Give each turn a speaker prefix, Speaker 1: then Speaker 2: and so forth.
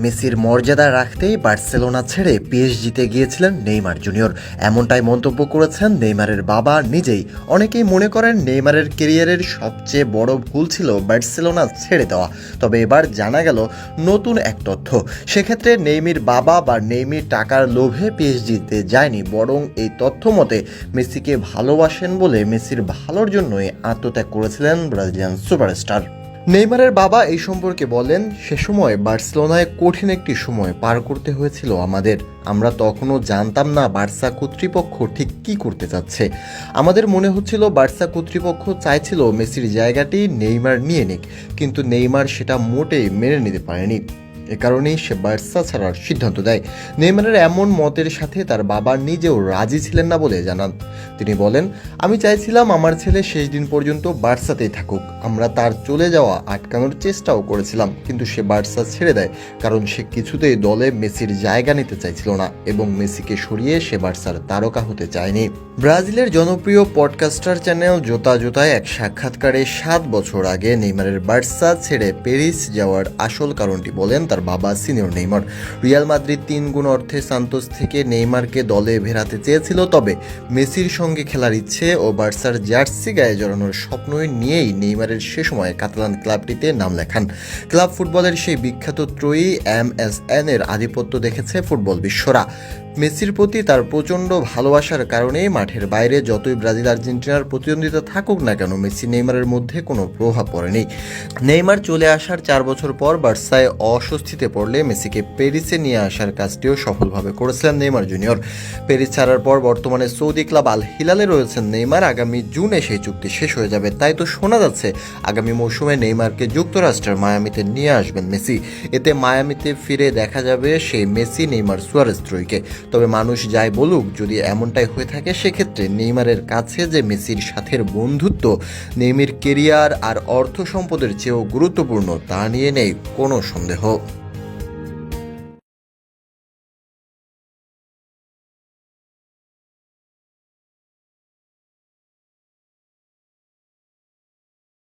Speaker 1: মেসির মর্যাদা রাখতেই বার্সেলোনা ছেড়ে পিএসজিতে গিয়েছিলেন নেইমার জুনিয়র। এমনটাই মন্তব্য করেছেন নেইমারের বাবা নিজেই। অনেকেই মনে করেন নেইমারের ক্যারিয়ারের সবচেয়ে বড় ভুল ছিল বার্সেলোনা ছেড়ে দেওয়া। তবে এবার জানা গেল নতুন এক তথ্য। সেক্ষেত্রে নেইমির বাবা বা নেইমির টাকার লোভে পিএসজিতে যায়নি, বরং এই তথ্য মতে মেসিকে ভালোবাসেন বলে মেসির ভালোর জন্যই আত্মত্যাগ করেছিলেন ব্রাজিলিয়ান সুপারস্টার। নেইমারের বাবা এই সম্পর্কে বলেন, সে সময় বার্সেলোনায় কঠিন একটি সময় পার করতে হয়েছিল আমাদের। আমরা তখনও জানতাম না বার্সা কর্তৃপক্ষ ঠিক কী করতে চাচ্ছে। আমাদের মনে হচ্ছিল বার্সা কর্তৃপক্ষ চাইছিল মেসির জায়গাটি নেইমার নিয়ে নিক, কিন্তু নেইমার সেটা মোটেই মেনে নিতে পারেনি। এ কারণেই সে বার্সা ছাড়ার সিদ্ধান্ত দেয়। নেইমারের এমন মতের সাথে তার বাবা নিজেও রাজি ছিলেন না বলে জানান। তিনি বলেন, আমি চাইছিলাম আমার ছেলে শেষ দিন পর্যন্ত বার্সাতেই থাকুক। আমরা তার চলে যাওয়া আটকানোর চেষ্টাও করেছিলাম, কিন্তু সে বার্সা ছেড়ে দেয় কারণ সে কিছুতেই দলে মেসির জায়গা নিতে চাইছিল না এবং মেসিকে সরিয়ে সে বার্সার তারকা হতে চায়নি। ব্রাজিলের জনপ্রিয় পডকাস্টার চ্যানেল জোতা জোতায় এক সাক্ষাৎকারে 7 বছর আগে নেইমারের বার্সা ছেড়ে প্যারিস যাওয়ার আসল কারণটি বলেন তার বাবা সিনিয়র নেইমার। রিয়াল মাদ্রিদ 3 গুণ অর্থে সান্তোস থেকে নেইমারকে দলে ফেরাতে চেয়েছিল, তবে মেসির সঙ্গে খেলার ইচ্ছে ও বার্সার জার্সি গায়ে জড়ানোর স্বপ্ন নিয়েই নেইমারের সে সময় কাতালান ক্লাবটিতে নাম লেখান। ক্লাব ফুটবলের সেই বিখ্যাত ত্রয়ী MSN এর আধিপত্য দেখেছে ফুটবল বিশ্বরা। মেসির প্রতি তার প্রচণ্ড ভালোবাসার কারণেই মাঠের বাইরে যতই ব্রাজিল আর্জেন্টিনার প্রতিদ্বন্দ্বিতা থাকুক না কেন, মেসি নেইমারের মধ্যে কোনো প্রভাব পড়েনি। নেইমার চলে আসার 4 বছর পর বার্সায় অস্বস্তিতে পড়লে মেসিকে প্যারিসে নিয়ে আসার কাজটিও সফলভাবে করেছিলেন নেইমার জুনিয়র। প্যারিস ছাড়ার পর বর্তমানে সৌদি ক্লাব আল হিলালে রয়েছেন নেইমার। আগামী জুনে সেই চুক্তি শেষ হয়ে যাবে। তাই তো শোনা যাচ্ছে আগামী মৌসুমে নেইমারকে যুক্তরাষ্ট্রের মায়ামিতে নিয়ে আসবেন মেসি। এতে মায়ামিতে ফিরে দেখা যাবে সেই মেসি নেইমার সুয়ারেজ ত্রয়ীকে। তবে মানুষ যাই বলুক, যদি এমনটাই হয়ে থাকে সেক্ষেত্রে নেইমারের কাছে যে মেসির সাথে বন্ধুত্ব নেইমির কেরিয়ার আর অর্থ সম্পদের চেয়েও গুরুত্বপূর্ণ তা নিয়ে নেই কোনো সন্দেহ।